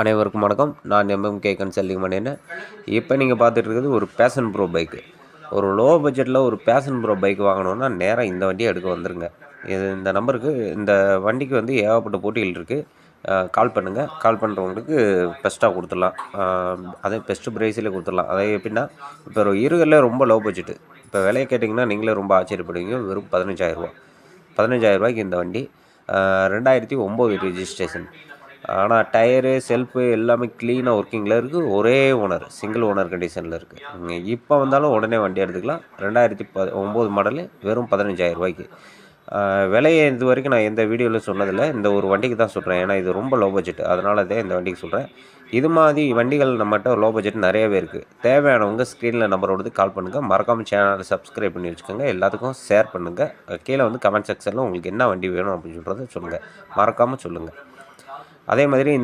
அனைவருக்கும் வணக்கம். நான் எம்எம்கே கன்சல்டிங் பண்ணினேன். இப்போ நீங்கள் பார்த்துட்டு இருக்கிறது ஒரு பேஷன் ப்ரோ பைக்கு. ஒரு லோ பட்ஜெட்டில் ஒரு பேஷன் ப்ரோ பைக் வாங்கணுன்னா நேராக இந்த வண்டியை எடுக்க வந்துருங்க. இந்த நம்பருக்கு இந்த வண்டிக்கு ஏகப்பட்ட போட்டிகள் இருக்குது. கால் பண்ணுங்கள். கால் பண்ணுறவங்களுக்கு பெஸ்ட்டாக கொடுத்துடலாம். அதே பெஸ்ட்டு ப்ரைஸில் கொடுத்துடலாம். அதை எப்படின்னா, இப்போ ஒரு இருகல்ல ரொம்ப லோ பட்ஜெட்டு. இப்போ விலையை கேட்டிங்கன்னா நீங்களே ரொம்ப ஆச்சரியப்படுவீங்க. வெறும் 15,000 15,000 இந்த வண்டி. 2009 ரெஜிஸ்ட்ரேஷன். ஆனால் டயரு, செல்ஃபு எல்லாமே க்ளீனாக ஒர்க்கிங்கில் இருக்குது. ஒரே ஓனர், சிங்கிள் ஓனர் கண்டிஷனில் இருக்குது. நீங்கள் இப்போ வந்தாலும் உடனே வண்டி எடுத்துக்கலாம். 2009 மாடலு, வெறும் 15,000 விலையை இது வரைக்கும் நான் எந்த வீடியோவில் சொன்னதில்லை. இந்த ஒரு வண்டிக்கு தான் சொல்கிறேன். ஏன்னா இது ரொம்ப லோ பட்ஜெட், அதனால தான் இந்த வண்டிக்கு சொல்கிறேன். இது மாதிரி வண்டிகள் நம்மகிட்ட லோ பட்ஜெட் நிறையவே இருக்குது. தேவையானவங்க ஸ்க்ரீனில் நம்பரோடு கால் பண்ணுங்கள். மறக்காமல் சேனலை சப்ஸ்கிரைப் பண்ணி வச்சுக்கோங்க. எல்லாத்துக்கும் ஷேர் பண்ணுங்கள். கீழே கமெண்ட் செக்ஷனில் உங்களுக்கு என்ன வண்டி வேணும் அப்படின்னு சொல்கிறத சொல்லுங்கள். மறக்காமல் சொல்லுங்கள். அதே மாதிரி இந்த